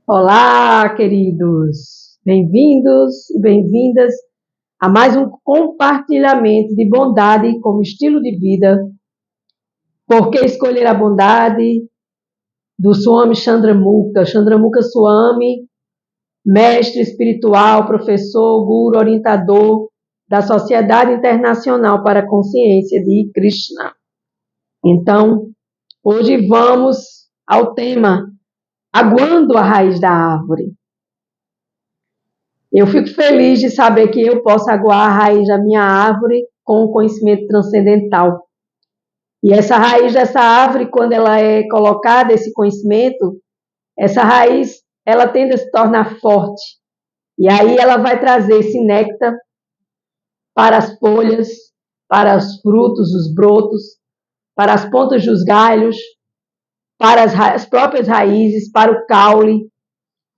Olá, queridos! Bem-vindos e bem-vindas a mais um compartilhamento de bondade como estilo de vida. Por que escolher a bondade? Do Swami Chandramukha. Chandramukha Swami, mestre espiritual, professor, guru, orientador da Sociedade Internacional para a Consciência de Krishna. Então, hoje vamos ao tema Aguando a Raiz da Árvore. Eu fico feliz de saber que eu posso aguar a raiz da minha árvore com o conhecimento transcendental. E essa raiz dessa árvore, quando ela é colocada, esse conhecimento, essa raiz, ela tende a se tornar forte. E aí ela vai trazer esse néctar para as folhas, para os frutos, os brotos, para as pontas dos galhos, para as próprias raízes, para o caule,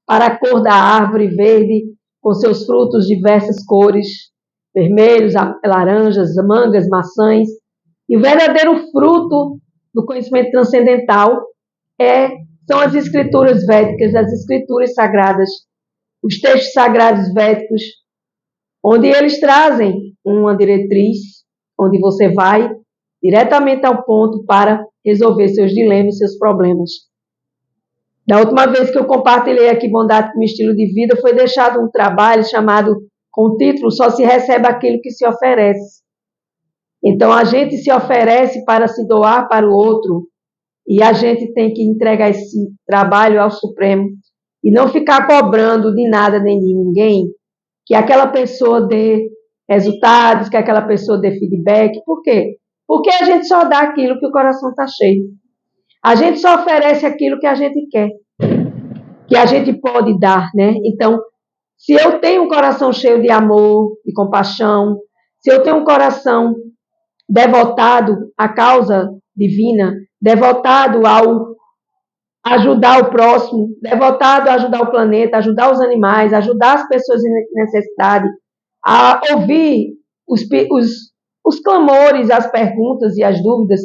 para a cor da árvore verde, com seus frutos de diversas cores, vermelhos, laranjas, mangas, maçãs. E o verdadeiro fruto do conhecimento transcendental são as escrituras védicas, as escrituras sagradas, os textos sagrados védicos, onde eles trazem uma diretriz, onde você vai diretamente ao ponto para resolver seus dilemas, seus problemas. Da última vez que eu compartilhei aqui Bondade como Estilo de Vida, foi deixado um trabalho chamado, com o título, Só se recebe aquilo que se oferece. Então, a gente se oferece para se doar para o outro, e a gente tem que entregar esse trabalho ao Supremo, e não ficar cobrando de nada nem de ninguém, que aquela pessoa dê resultados, que aquela pessoa dê feedback. Por quê? Porque a gente só dá aquilo que o coração está cheio. A gente só oferece aquilo que a gente quer, que a gente pode dar, né? Então, se eu tenho um coração cheio de amor, de compaixão, se eu tenho um coração devotado à causa divina, devotado ao ajudar o próximo, devotado a ajudar o planeta, ajudar os animais, ajudar as pessoas em necessidade, a ouvir os clamores, as perguntas e as dúvidas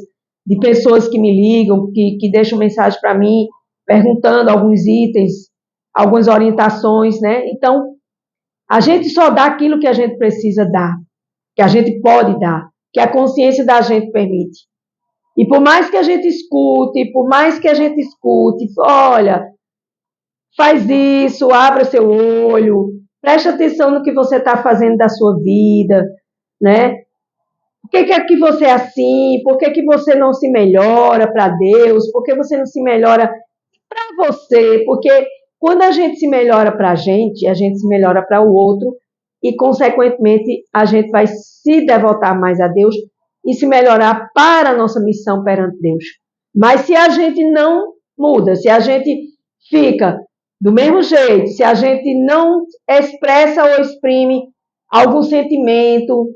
de pessoas que me ligam, que deixam mensagem para mim, perguntando alguns itens, algumas orientações, né? Então, a gente só dá aquilo que a gente precisa dar, que a gente pode dar, que a consciência da gente permite. E por mais que a gente escute, olha, faz isso, abra seu olho, preste atenção no que você está fazendo da sua vida, né? Por que é que você é assim? Por que você não se melhora para Deus? Por que você não se melhora para você? Porque quando a gente se melhora para a gente se melhora para o outro e, consequentemente, a gente vai se devotar mais a Deus e se melhorar para a nossa missão perante Deus. Mas se a gente não muda, se a gente fica do mesmo jeito, se a gente não expressa ou exprime algum sentimento,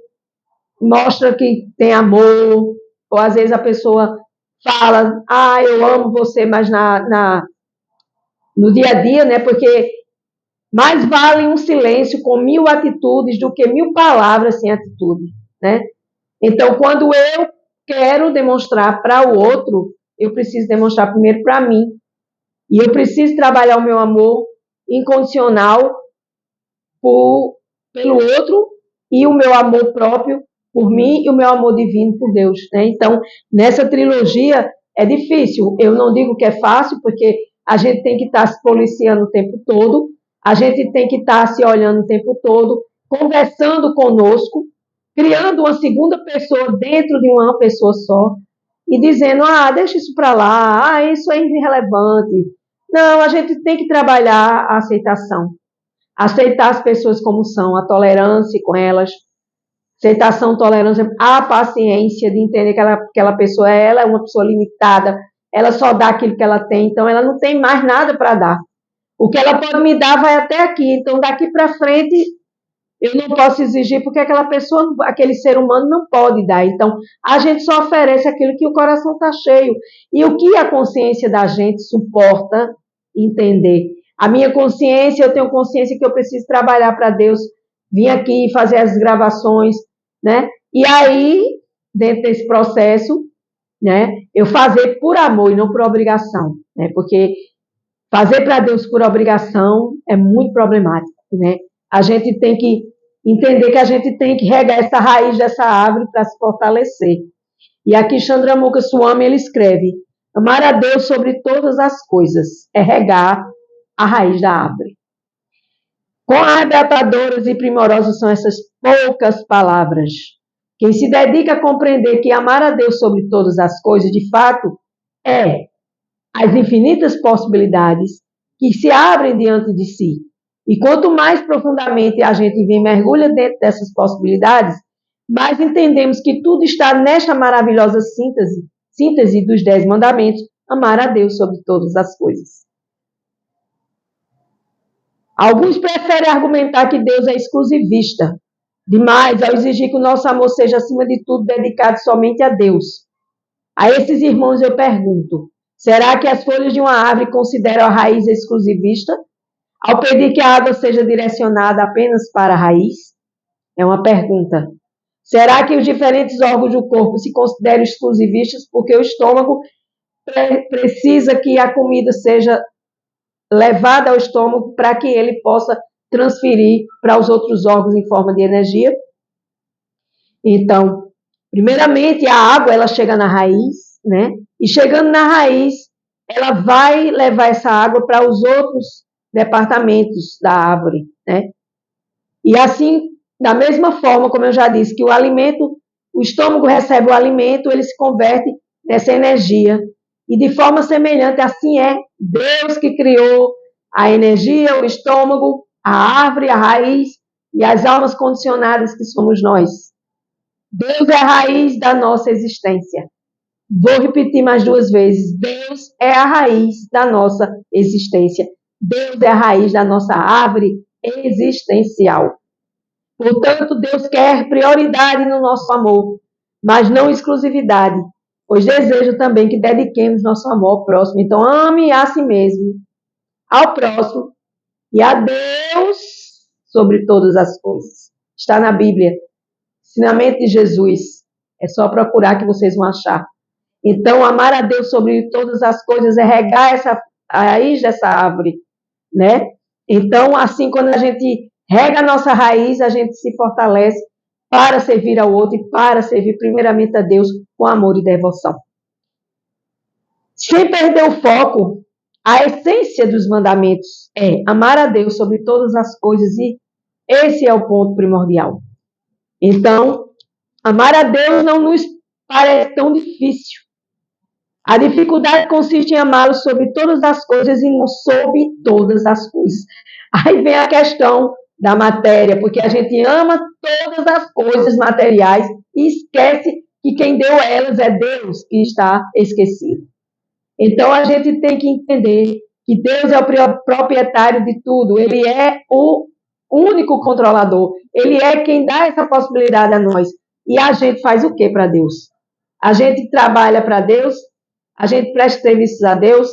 mostra que tem amor, ou às vezes a pessoa fala, eu amo você, mas no dia a dia, né? Porque mais vale um silêncio com 1000 atitudes do que 1000 palavras sem atitude, né? Então, quando eu quero demonstrar para o outro, eu preciso demonstrar primeiro para mim. E eu preciso trabalhar o meu amor incondicional pelo outro e o meu amor próprio por mim e o meu amor divino por Deus, né? Então, nessa trilogia é difícil. Eu não digo que é fácil, porque a gente tem que estar se policiando o tempo todo, a gente tem que estar se olhando o tempo todo, conversando conosco, criando uma segunda pessoa dentro de uma pessoa só e dizendo, deixa isso para lá, isso é irrelevante. Não, a gente tem que trabalhar a aceitação. Aceitar as pessoas como são, a tolerância com elas, aceitação, tolerância, a paciência de entender que aquela pessoa ela é uma pessoa limitada, ela só dá aquilo que ela tem, então ela não tem mais nada para dar. O que ela pode me dar vai até aqui, então daqui para frente eu não posso exigir porque aquela pessoa, aquele ser humano não pode dar. Então a gente só oferece aquilo que o coração está cheio e o que a consciência da gente suporta entender. A minha consciência, eu tenho consciência que eu preciso trabalhar para Deus, vir aqui fazer as gravações, né? E aí, dentro desse processo, né, eu fazer por amor e não por obrigação, né? Porque Fazer para Deus por obrigação é muito problemático, né? A gente tem que entender que a gente tem que regar essa raiz dessa árvore para se fortalecer. E aqui Chandramukha Swami ele escreve: amar a Deus sobre todas as coisas é regar a raiz da árvore. Quão arrebatadoras e primorosas são essas poucas palavras. Quem se dedica a compreender que amar a Deus sobre todas as coisas, de fato, é as infinitas possibilidades que se abrem diante de si. E quanto mais profundamente a gente vem mergulha dentro dessas possibilidades, mais entendemos que tudo está nesta maravilhosa síntese dos 10 mandamentos, amar a Deus sobre todas as coisas. Alguns preferem argumentar que Deus é exclusivista demais ao exigir que o nosso amor seja, acima de tudo, dedicado somente a Deus. A esses irmãos eu pergunto: será que as folhas de uma árvore consideram a raiz exclusivista ao pedir que a água seja direcionada apenas para a raiz? É uma pergunta. Será que os diferentes órgãos do corpo se consideram exclusivistas porque o estômago precisa que a comida seja levada ao estômago para que ele possa transferir para os outros órgãos em forma de energia? Então, primeiramente, a água ela chega na raiz, né? E chegando na raiz, ela vai levar essa água para os outros departamentos da árvore, né? E assim, da mesma forma, como eu já disse, que o alimento, o estômago recebe o alimento, ele se converte nessa energia. E de forma semelhante, assim é Deus que criou a energia, o estômago, a árvore, a raiz e as almas condicionadas que somos nós. Deus é a raiz da nossa existência. Vou repetir mais 2 vezes. Deus é a raiz da nossa existência. Deus é a raiz da nossa árvore existencial. Portanto, Deus quer prioridade no nosso amor, mas não exclusividade, pois deseja também que dediquemos nosso amor ao próximo. Então, ame a si mesmo, ao próximo e a Deus sobre todas as coisas. Está na Bíblia. Ensinamento de Jesus. É só procurar que vocês vão achar. Então, amar a Deus sobre todas as coisas é regar a raiz dessa árvore, né? Então, assim, quando a gente rega a nossa raiz, a gente se fortalece para servir ao outro e para servir primeiramente a Deus com amor e devoção. Sem perder o foco, a essência dos mandamentos é amar a Deus sobre todas as coisas e esse é o ponto primordial. Então, amar a Deus não nos parece tão difícil. A dificuldade consiste em amá-lo sobre todas as coisas e não sobre todas as coisas. Aí vem a questão da matéria, porque a gente ama todas as coisas materiais e esquece que quem deu elas é Deus que está esquecido. Então a gente tem que entender que Deus é o proprietário de tudo, Ele é o único controlador, Ele é quem dá essa possibilidade a nós. E a gente faz o que para Deus? A gente trabalha para Deus, a gente presta serviços a Deus.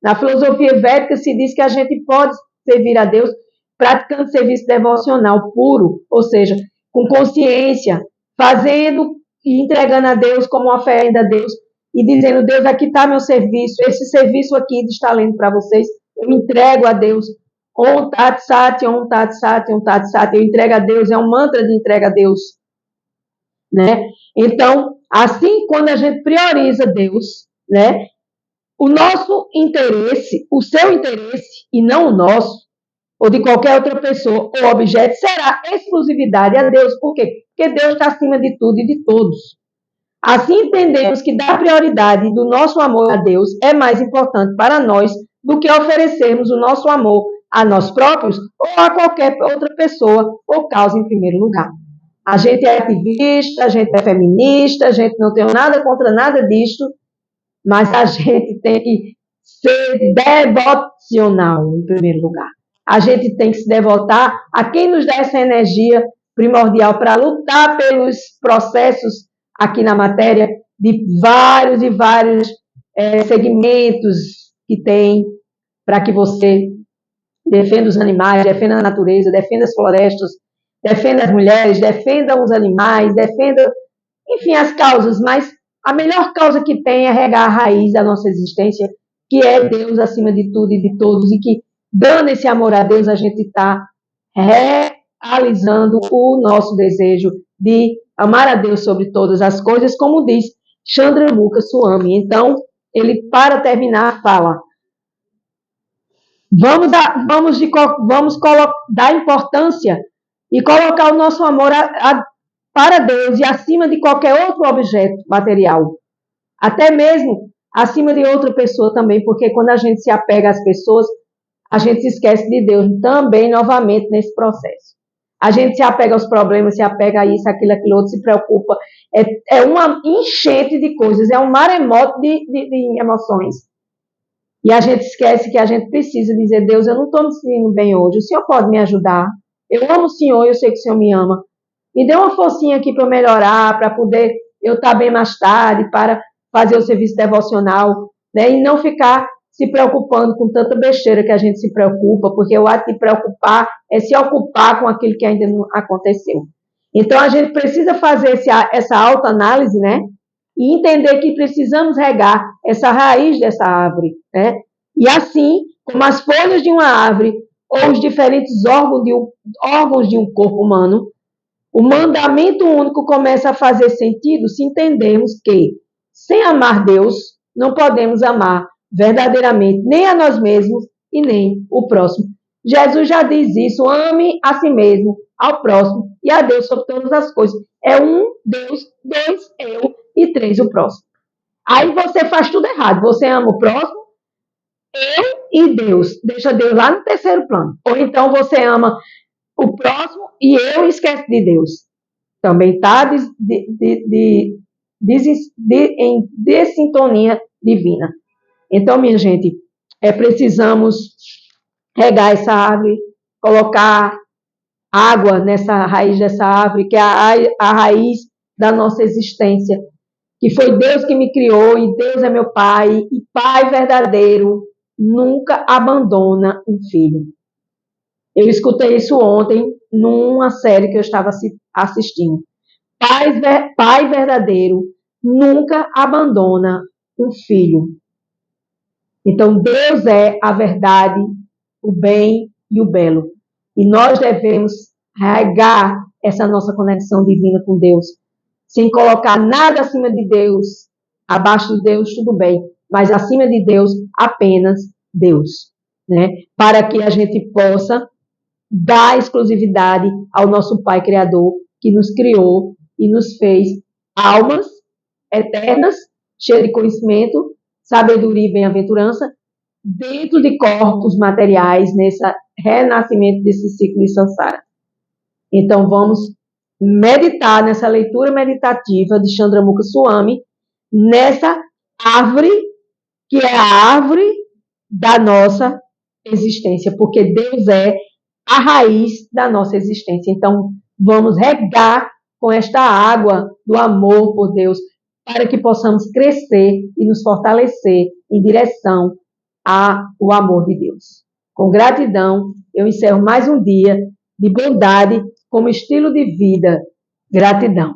Na filosofia védica se diz que a gente pode servir a Deus praticando serviço devocional puro, ou seja, com consciência, fazendo e entregando a Deus como uma oferenda a Deus e dizendo: Deus, aqui está meu serviço, esse serviço aqui está lendo para vocês, eu entrego a Deus. Om Tat Sat, Om Tat Sat, Om Tat Sat, eu entrego a Deus, é um mantra de entrega a Deus, né? Então, assim, quando a gente prioriza Deus, né? O nosso interesse, o seu interesse e não o nosso, ou de qualquer outra pessoa ou objeto, será exclusividade a Deus. Por quê? Porque Deus está acima de tudo e de todos. Assim entendemos que dar prioridade do nosso amor a Deus é mais importante para nós do que oferecermos o nosso amor a nós próprios ou a qualquer outra pessoa ou causa em primeiro lugar. A gente é ativista, a gente é feminista, a gente não tem nada contra nada disto, mas a gente tem que ser devocional em primeiro lugar. A gente tem que se devotar a quem nos dá essa energia primordial para lutar pelos processos aqui na matéria de vários e vários segmentos que tem para que você defenda os animais, defenda a natureza, defenda as florestas, defenda as mulheres, defenda os animais, defenda, enfim, as causas, mas a melhor causa que tem é regar a raiz da nossa existência, que é Deus acima de tudo e de todos, e que, dando esse amor a Deus, a gente está realizando o nosso desejo de amar a Deus sobre todas as coisas, como diz Chandramukha Swami. Então, ele, para terminar, fala: vamos dar importância e colocar o nosso amor para Deus e acima de qualquer outro objeto material, até mesmo acima de outra pessoa também, porque quando a gente se apega às pessoas, a gente se esquece de Deus também, novamente, nesse processo. A gente se apega aos problemas, se apega a isso, aquilo outro, se preocupa. É uma enchente de coisas, é um maremoto de emoções. E a gente esquece que a gente precisa dizer: Deus, eu não estou me sentindo bem hoje, o Senhor pode me ajudar? Eu amo o Senhor e eu sei que o Senhor me ama. Me dê uma forcinha aqui para eu melhorar, para poder eu estar bem mais tarde, para fazer o serviço devocional, né? E não ficar se preocupando com tanta besteira que a gente se preocupa, porque o ato de preocupar é se ocupar com aquilo que ainda não aconteceu. Então, a gente precisa fazer essa autoanálise, né? E entender que precisamos regar essa raiz dessa árvore, né? E assim, como as folhas de uma árvore ou os diferentes órgãos de um corpo humano, o mandamento único começa a fazer sentido se entendermos que, sem amar Deus, não podemos amar verdadeiramente nem a nós mesmos e nem o próximo. Jesus já diz isso: ame a si mesmo, ao próximo e a Deus sobre todas as coisas. É um, Deus, dois, eu e três, o próximo. Aí você faz tudo errado. Você ama o próximo, eu e Deus. Deixa Deus lá no terceiro plano. Ou então você ama o próximo e eu esquece de Deus. Também está em dessintonia divina. Então, minha gente, precisamos regar essa árvore, colocar água nessa raiz dessa árvore, que é a raiz da nossa existência, que foi Deus que me criou e Deus é meu Pai, e Pai verdadeiro nunca abandona um filho. Eu escutei isso ontem numa série que eu estava assistindo. Pai verdadeiro nunca abandona um filho. Então, Deus é a verdade, o bem e o belo. E nós devemos regar essa nossa conexão divina com Deus, sem colocar nada acima de Deus. Abaixo de Deus, tudo bem, mas acima de Deus, apenas Deus, né? Para que a gente possa dar exclusividade ao nosso Pai Criador, que nos criou e nos fez almas eternas, cheias de conhecimento, sabedoria e bem-aventurança, dentro de corpos materiais, nesse renascimento desse ciclo de samsara. Então, vamos meditar nessa leitura meditativa de Chandramukha Swami, nessa árvore, que é a árvore da nossa existência, porque Deus é a raiz da nossa existência. Então, vamos regar com esta água do amor por Deus, para que possamos crescer e nos fortalecer em direção ao amor de Deus. Com gratidão, eu encerro mais um dia de bondade como estilo de vida. Gratidão.